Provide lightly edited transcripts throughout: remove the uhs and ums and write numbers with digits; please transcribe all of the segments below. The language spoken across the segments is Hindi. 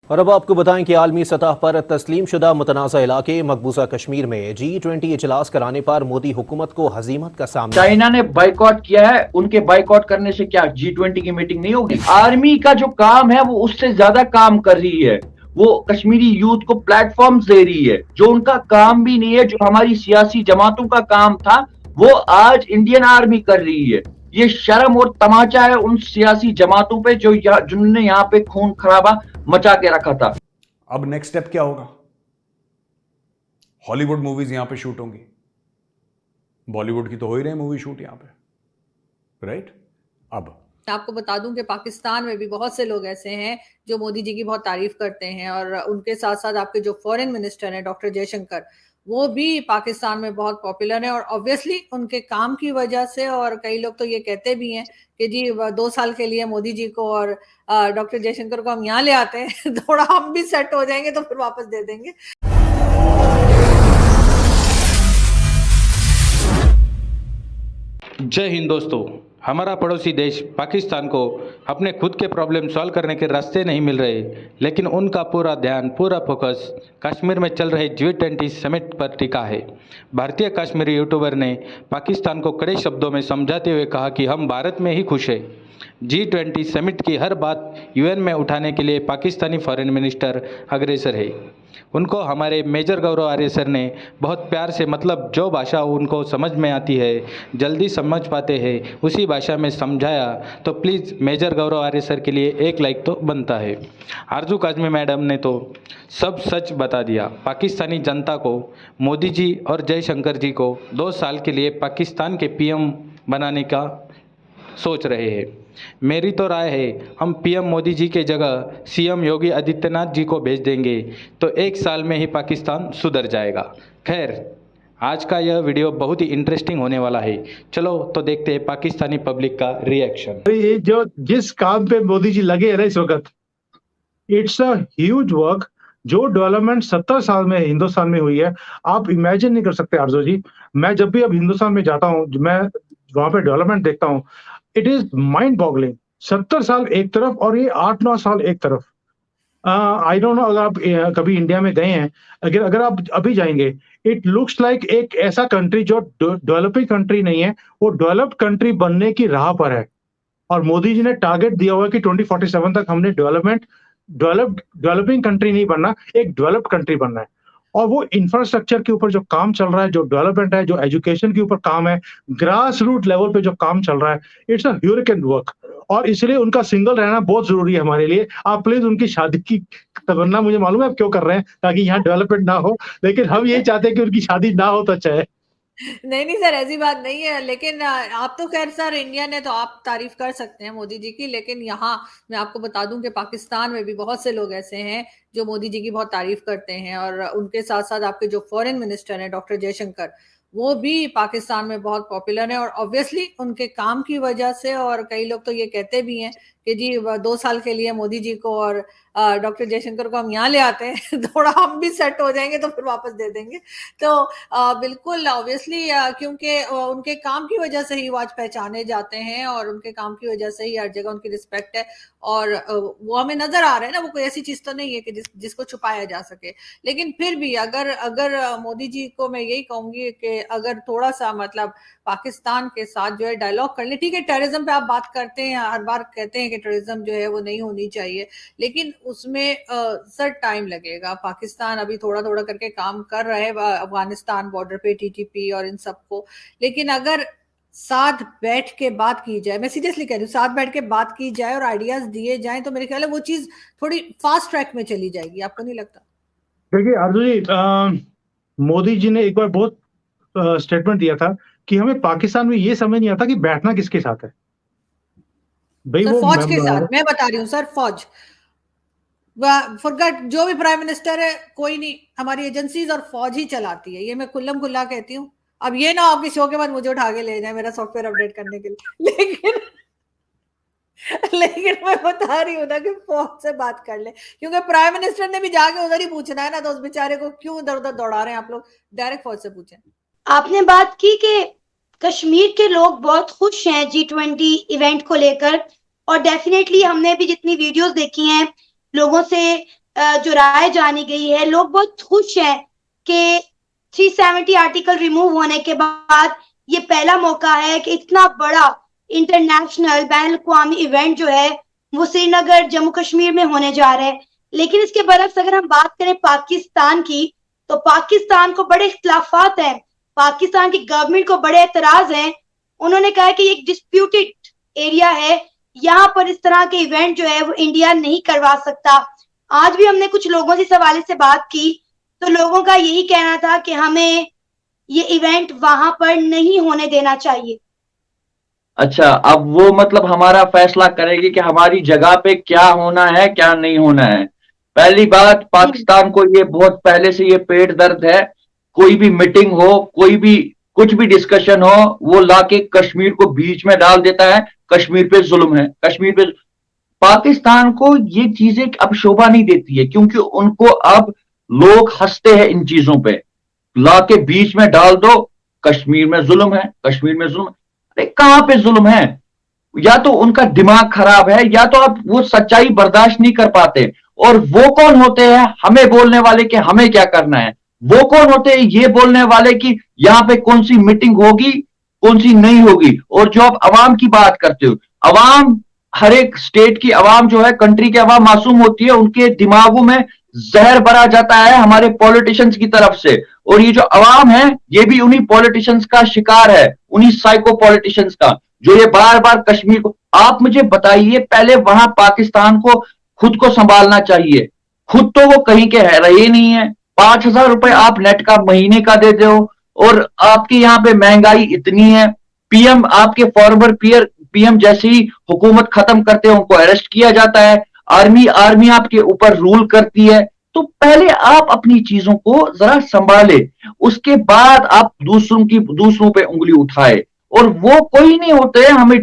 और अब आपको बताएं कि आलमी सतह पर तस्लीम शुदा मुतनाज़ा इलाके मकबूजा कश्मीर में G20 इजलास कराने पर मोदी हुकूमत को हजीमत का सामना। चाइना ने बाइकआउट किया है, उनके बाइकआउट करने से क्या G20 की मीटिंग नहीं होगी? आर्मी का जो काम है वो उससे ज्यादा काम कर रही है। वो कश्मीरी यूथ को प्लेटफॉर्म दे रही है, जो उनका काम भी नहीं है। जो हमारी सियासी जमातों का काम था वो आज इंडियन आर्मी कर रही है। ये शर्म और तमाचा है उन सियासी जमातों पे जिन्होंने यहाँ पे खून खराबा मचा के रखा था। अब नेक्स्ट स्टेप क्या होगा? हॉलीवुड मूवीज यहां पे शूट होंगी, बॉलीवुड की तो हो ही रहे मूवी शूट यहां पे, राइट? अब आपको बता दूं कि पाकिस्तान में भी बहुत से लोग ऐसे हैं जो मोदी जी की बहुत तारीफ करते हैं, और उनके साथ साथ आपके जो फॉरेन मिनिस्टर हैं डॉक्टर जयशंकर, वो भी पाकिस्तान में बहुत पॉपुलर हैं, और ऑब्वियसली उनके काम की वजह से। और कई लोग तो ये कहते भी हैं कि जी 2 साल के लिए मोदी जी को और डॉक्टर जयशंकर को हम यहाँ ले आते हैं थोड़ा हम भी सेट हो जाएंगे तो फिर वापस दे देंगे। जय हिंद दोस्तों। हमारा पड़ोसी देश पाकिस्तान को अपने खुद के प्रॉब्लम सॉल्व करने के रास्ते नहीं मिल रहे, लेकिन उनका पूरा ध्यान, पूरा फोकस कश्मीर में चल रहे G20 समिट पर टिका है। भारतीय कश्मीरी यूट्यूबर ने पाकिस्तान को कड़े शब्दों में समझाते हुए कहा कि हम भारत में ही खुश हैं। G20 समिट की हर बात UN में उठाने के लिए पाकिस्तानी फॉरेन मिनिस्टर अग्रसर है। उनको हमारे मेजर गौरव आर्य सर ने बहुत प्यार से, मतलब जो भाषा उनको समझ में आती है, जल्दी समझ पाते हैं, उसी भाषा में समझाया। तो please major Gaurav Arya sir के लिए एक लाइक तो बनता है। आरजू काजमी मैडम ने तो सब सच बता दिया। पाकिस्तानी जनता को मोदी जी और जयशंकर जी को 2 साल के लिए पाकिस्तान के PM बनाने का सोच रहे हैं। मेरी तो राय है हम PM मोदी जी के जगह CM योगी आदित्यनाथ जी को भेज देंगे तो 1 साल में ही पाकिस्तान सुधर जाएगा। खैर, आज का यह वीडियो बहुत ही इंटरेस्टिंग होने वाला है। चलो तो देखते हैं पाकिस्तानी पब्लिक का रिएक्शन। ये जो जिस काम पे मोदी जी लगे हैं इस वक्त, इट्स अ ह्यूज वर्क। जो डेवलपमेंट 70 साल में हिंदुस्तान में हुई है, आप इमेजिन नहीं कर सकते आरजू जी। मैं जब भी अब हिंदुस्तान में जाता हूँ, मैं वहां पे डेवलपमेंट देखता हूँ, इट इज माइंड बॉगलिंग। 70 साल एक तरफ और ये 8-9 साल एक तरफ। आई डोंट नो अगर आप कभी इंडिया में गए हैं, अगर आप अभी जाएंगे, इट लुक्स लाइक एक ऐसा कंट्री जो डेवलपिंग कंट्री नहीं है, वो डेवलप्ड कंट्री बनने की राह पर है। और मोदी जी ने टारगेट दिया हुआ है कि 2047 तक हमने डेवलपिंग कंट्री नहीं बनना, एक डेवलप्ड कंट्री बनना है। और वो इंफ्रास्ट्रक्चर के ऊपर जो काम चल रहा है, जो डेवलपमेंट है, जो एजुकेशन के ऊपर काम है, ग्रास रूट लेवल पे जो काम चल रहा है, इट्स अ ह्यूरिकेन वर्क। और इसलिए उनका सिंगल रहना बहुत जरूरी है हमारे लिए। आप प्लीज उनकी शादी की तमन्ना, मुझे मालूम है आप क्यों कर रहे हैं, ताकि यहाँ डेवलपमेंट ना हो, लेकिन हम यही चाहते हैं कि उनकी शादी ना हो तो अच्छा है। नहीं सर, ऐसी बात नहीं है। लेकिन आप तो खैर सर इंडियन है तो आप तारीफ कर सकते हैं मोदी जी की, लेकिन यहाँ मैं आपको बता दूं कि पाकिस्तान में भी बहुत से लोग ऐसे हैं जो मोदी जी की बहुत तारीफ करते हैं, और उनके साथ साथ आपके जो फॉरेन मिनिस्टर हैं डॉक्टर जयशंकर, वो भी पाकिस्तान में बहुत पॉपुलर हैं, और ऑब्वियसली उनके काम की वजह से। और कई लोग तो ये कहते भी हैं कि जी 2 साल के लिए मोदी जी को और डॉक्टर जयशंकर को हम यहाँ ले आते हैं थोड़ा हम भी सेट हो जाएंगे तो फिर वापस दे देंगे। तो बिल्कुल ऑब्वियसली क्योंकि उनके काम की वजह से ही वो आज पहचाने जाते हैं, और उनके काम की वजह से ही हर जगह उनकी रिस्पेक्ट है। और वो हमें नजर आ रहा है ना, वो कोई ऐसी चीज तो नहीं है कि जिसको छुपाया जा सके। लेकिन फिर भी अगर मोदी जी को मैं यही कहूंगी कि अगर थोड़ा सा मतलब पाकिस्तान के साथ जो है डायलॉग कर ले। ठीक है, टेररिज्म पे आप बात करते हैं, हर बार कहते हैं कि टेररिज्म जो है वो नहीं होनी चाहिए, लेकिन उसमें सर टाइम लगेगा। पाकिस्तान अभी थोड़ा थोड़ा करके काम कर रहा है अफगानिस्तान बॉर्डर पे, TTP और इन सबको। लेकिन अगर साथ बैठ के बात की जाए, मैं सीरियसली कह रही हूँ, साथ बैठ के बात की जाए और आइडियाज दिए जाएं, तो मेरे ख्याल है वो चीज थोड़ी फास्ट ट्रैक में चली जाएगी। आपको नहीं लगता? देखिए आरजू जी, मोदी जी ने एक बार बहुत स्टेटमेंट दिया था कि हमें पाकिस्तान में ये समझ नहीं आता कि बैठना किसके साथ है। भाई सर वो फौज के साथ मैं बता रही हूँ सर, फौज फॉरगेट जो भी प्राइम मिनिस्टर है, कोई नहीं, हमारी एजेंसीज और फौज ही चलाती है, ये मैं खुल्लम खुल्ला कहती हूँ। अब ये ना आपके शो के बाद मुझे उठा के ले जाए मेरा सॉफ्टवेयर अपडेट करने के लिए, लेकिन मैं बता रही हूँ ना कि फौज से बात कर ले, क्योंकि प्राइम मिनिस्टर ने भी जाके उधर ही पूछना है ना, तो उस बेचारे को क्यों इधर उधर दौड़ा रहे हैं आप लोग? डायरेक्ट फौज से पूछें। आपने बात की कि कश्मीर के लोग बहुत खुश हैं G20 इवेंट को लेकर, और डेफिनेटली हमने भी जितनी वीडियोस देखी हैं, लोगों से जो राय जानी गई है, लोग बहुत खुश हैं कि 370 आर्टिकल रिमूव होने के बाद ये पहला मौका है कि इतना बड़ा इंटरनेशनल बैन अवी इवेंट जो है वो श्रीनगर जम्मू कश्मीर में होने जा रहे हैं। लेकिन इसके बरक्स अगर हम बात करें पाकिस्तान की, तो पाकिस्तान को बड़े इख्तलाफात हैं, पाकिस्तान की गवर्नमेंट को बड़े एतराज हैं। उन्होंने कहा कि एक डिस्प्यूटेड एरिया है, यहाँ पर इस तरह के इवेंट जो है वो इंडिया नहीं करवा सकता। आज भी हमने कुछ लोगों से इस हवाले से बात की, तो लोगों का यही कहना था कि हमें ये इवेंट वहां पर नहीं होने देना चाहिए। अच्छा, अब वो मतलब हमारा फैसला करेगी कि हमारी जगह पे क्या होना है क्या नहीं होना है। पहली बात, पाकिस्तान को ये बहुत पहले से ये पेट दर्द है, कोई भी मीटिंग हो, कोई भी कुछ भी डिस्कशन हो, वो लाके कश्मीर को बीच में डाल देता है। कश्मीर पे जुल्म है, कश्मीर पे। पाकिस्तान को ये चीजें अब शोभा नहीं देती है, क्योंकि उनको अब लोग हंसते हैं इन चीजों पे। लाके बीच में डाल दो, कश्मीर में जुल्म है, कश्मीर में जुल्म। अरे कहां पे जुल्म है? या तो उनका दिमाग खराब है, या तो अब वो सच्चाई बर्दाश्त नहीं कर पाते। और वो कौन होते हैं हमें बोलने वाले कि हमें क्या करना है? वो कौन होते हैं ये बोलने वाले कि यहां पे कौन सी मीटिंग होगी, कौन सी नहीं होगी? और जो आप अवाम की बात करते हो, अवाम, हर एक स्टेट की अवाम जो है, कंट्री की अवाम मासूम होती है, उनके दिमागों में जहर भरा जाता है हमारे पॉलिटिशियंस की तरफ से। और ये जो अवाम है, ये भी उन्हीं पॉलिटिशियंस का शिकार है, उन्हीं साइको पॉलिटिशियंस का, जो ये बार बार कश्मीर को। आप मुझे बताइए, पहले वहां पाकिस्तान को खुद को संभालना चाहिए। खुद तो वो कहीं के रहे नहीं है। 5,000 रुपए आप नेट का महीने का देते हो, और आपके यहाँ पे महंगाई इतनी है। पीएम, आपके फॉर्मर पीएम जैसे ही हुकूमत खत्म करते हैं, उनको अरेस्ट किया जाता है। आर्मी आपके ऊपर रूल करती है। तो पहले आप अपनी चीजों को जरा संभाले, उसके बाद आप दूसरों पे उंगली उठाए। और वो कोई नहीं होते हैं हमें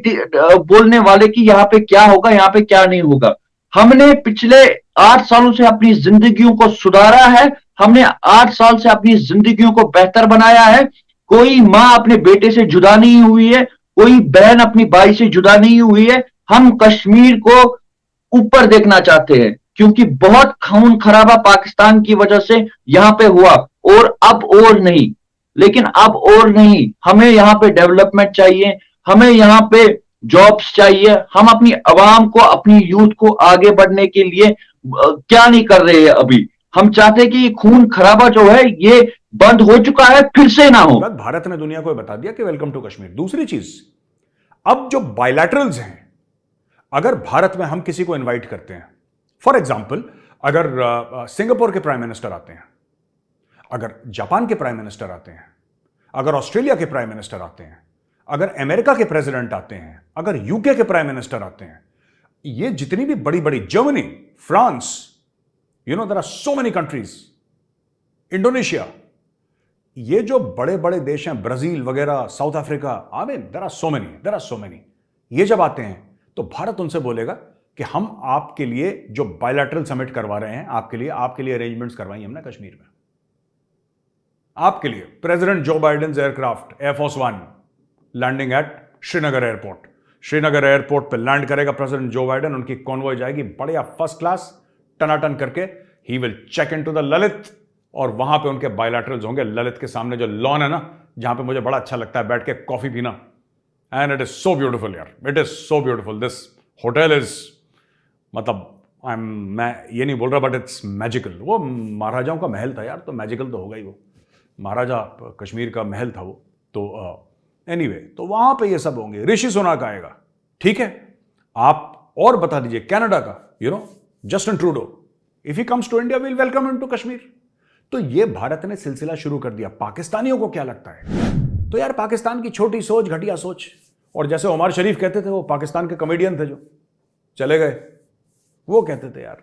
बोलने वाले कि यहाँ पे क्या होगा, यहाँ पे क्या नहीं होगा। हमने पिछले 8 सालों से अपनी जिंदगियों को सुधारा है, हमने 8 साल से अपनी जिंदगियों को बेहतर बनाया है। कोई माँ अपने बेटे से जुदा नहीं हुई है, कोई बहन अपनी भाई से जुदा नहीं हुई है। हम कश्मीर को ऊपर देखना चाहते हैं, क्योंकि बहुत खून खराबा पाकिस्तान की वजह से यहां पे हुआ, और अब और नहीं। लेकिन अब और नहीं, हमें यहाँ पे डेवलपमेंट चाहिए, हमें यहाँ पे जॉब्स चाहिए। हम अपनी आवाम को, अपनी यूथ को आगे बढ़ने के लिए क्या नहीं कर रहे हैं अभी। हम चाहते हैं कि खून खराबा जो है ये बंद हो चुका है, फिर से ना हो। भारत ने दुनिया को बता दिया कि वेलकम टू कश्मीर। दूसरी चीज, अब जो बायलैटरल्स हैं, अगर भारत में हम किसी को इनवाइट करते हैं, फॉर एग्जाम्पल अगर सिंगापुर के प्राइम मिनिस्टर आते हैं, अगर जापान के प्राइम मिनिस्टर आते हैं, अगर ऑस्ट्रेलिया के प्राइम मिनिस्टर आते हैं, अगर अमेरिका के प्रेसिडेंट आते हैं, अगर यूके के प्राइम मिनिस्टर आते हैं, ये जितनी भी बड़ी बड़ी, Germany, France, there are so many countries, Indonesia, ये जो बड़े बड़े देश हैं, ब्राजील वगैरह, South Africa, I mean there are so many, ये जब आते हैं तो भारत उनसे बोलेगा कि हम आपके लिए जो बायलैटरल समिट करवा रहे हैं, आपके लिए अरेंजमेंट्स करवाई हमने कश्मीर में, आपके लिए। President Joe Biden aircraft air force 1 landing at Srinagar airport, Srinagar airport पे लैंड करेगा प्रेसिडेंट जो बाइडेन, उनकी कॉन्वॉय जाएगी बढ़िया फर्स्ट क्लास टनाटन करके, he will check into the Lalit, और वहां पे उनके बायलैटरल्स होंगे। ललित के सामने जो लॉन है ना, जहां पे मुझे बड़ा अच्छा लगता है बैठ के कॉफी पीना, and it is so beautiful यार, it is so beautiful. This hotel is, मतलब मैं ये नहीं बोल रहा, बट इट्स मैजिकल। वो महाराजाओं का महल था यार, तो मैजिकल तो होगा ही। वो महाराजा कश्मीर का महल था वो। तो एनीवे, तो वहां पे ये सब होंगे। ऋषि सुनाक आएगा, ठीक है। आप और बता दीजिए, कनाडा का Justin Trudeau, if he comes to India we'll welcome him to Kashmir. तो ये भारत ने सिलसिला शुरू कर दिया। पाकिस्तानियों को क्या लगता है? तो यार पाकिस्तान की छोटी सोच, घटिया सोच, और जैसे उमर शरीफ कहते थे, वो पाकिस्तान के कॉमेडियन थे जो चले गए, वो कहते थे यार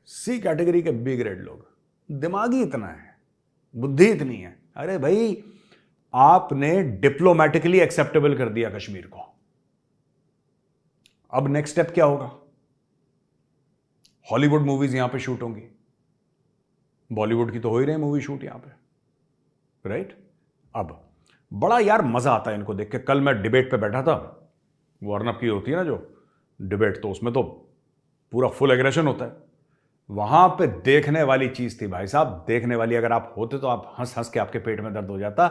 सी कैटेगरी के बी ग्रेड लोग, दिमागी इतना है, बुद्धि इतनी है। अरे भाई, आपने डिप्लोमैटिकली एक्सेप्टेबल कर दिया कश्मीर को, अब नेक्स्ट स्टेप क्या होगा? हॉलीवुड मूवीज यहां पे शूट होंगी, बॉलीवुड की तो हो ही रही मूवी शूट यहां पे, राइट? अब बड़ा यार मजा आता है इनको देख के। कल मैं डिबेट पे बैठा था, वो अर्नब की होती है ना जो डिबेट, तो उसमें तो पूरा फुल एग्रेशन होता है। वहां पे देखने वाली चीज थी भाई साहब, देखने वाली। अगर आप होते तो आप हंस हंस के आपके पेट में दर्द हो जाता।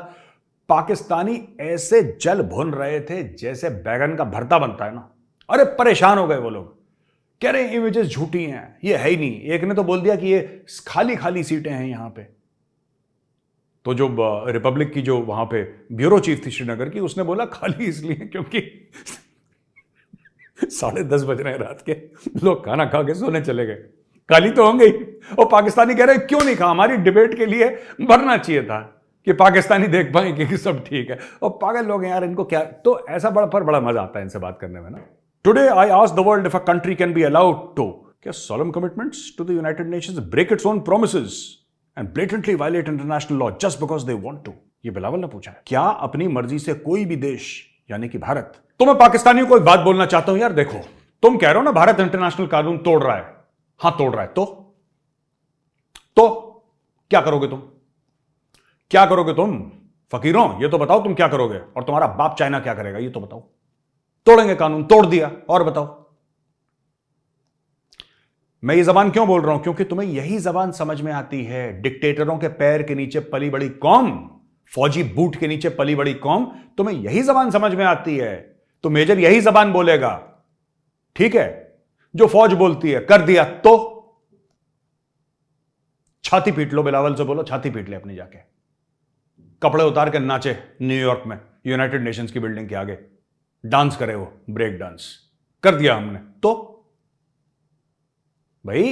पाकिस्तानी ऐसे जल भुन रहे थे जैसे बैगन का भरता बनता है ना। अरे परेशान हो गए वो लोग, कह रहे हैं इमेजेस झूठी हैं, ये है ही नहीं। एक ने तो बोल दिया कि ये खाली खाली सीटें हैं यहां पे। तो जो रिपब्लिक की जो वहां पे ब्यूरो चीफ थी श्रीनगर की, उसने बोला खाली इसलिए क्योंकि 10:30 बज रहे हैं रात के, लोग खाना खा के सोने चले गए, खाली तो होंगे ही। और पाकिस्तानी कह रहे हैं क्यों नहीं कहा, हमारी डिबेट के लिए भरना चाहिए था कि पाकिस्तानी देख पाएंगे कि सब ठीक है। और पागल लोग हैं यार, इनको क्या। तो ऐसा बड़ा मजा आता है इनसे बात करने में ना। Today I asked the world if a country can be allowed to solemn commitments to the United Nations break its own promises and blatantly violate international law just because they want to। ये बिलावल ने पूछा है, क्या अपनी मर्जी से कोई भी देश यानी कि भारत। तो मैं पाकिस्तानियों को एक बात बोलना चाहता हूं यार, देखो तुम कह रहे हो ना भारत इंटरनेशनल कानून तोड़ रहा है। हां तोड़ रहा है, तो क्या करोगे तुम? क्या करोगे तुम फकीरों? ये तो बताओ तुम क्या करोगे, और तुम्हारा बाप चाइना क्या करेगा ये तो बताओ। तोड़ेंगे कानून, तोड़ दिया, और बताओ। मैं ये जबान क्यों बोल रहा हूं? क्योंकि तुम्हें यही जबान समझ में आती है। डिक्टेटरों के पैर के नीचे पली बड़ी कौम, फौजी बूट के नीचे पली बड़ी कौम, तुम्हें यही जबान समझ में आती है। तो मेजर यही जबान बोलेगा, ठीक है, जो फौज बोलती है। कर दिया तो छाती पीट लो, बिलावल से बोलो छाती पीट ले अपनी जाके। कपड़े उतार के नाचे न्यूयॉर्क में यूनाइटेड नेशंस की बिल्डिंग के आगे, डांस करे वो ब्रेक डांस। कर दिया हमने तो। भाई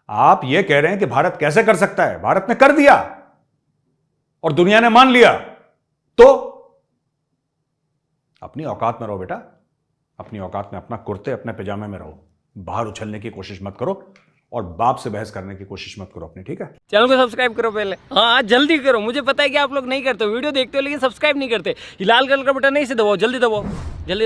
आप ये कह रहे हैं कि भारत कैसे कर सकता है, भारत ने कर दिया और दुनिया ने मान लिया। तो अपनी औकात में रहो बेटा, अपनी औकात में, अपना कुर्ते अपने पैजामे में रहो। बाहर उछलने की कोशिश मत करो और बाप से बहस करने की कोशिश मत करो अपनी, ठीक है। चैनल को सब्सक्राइब करो पहले, हाँ जल्दी करो। मुझे पता है कि आप लोग नहीं करते, वीडियो देखते हो लेकिन सब्सक्राइब नहीं करते। लाल कलर का बटन नहीं से दबाओ, जल्दी दबाओ।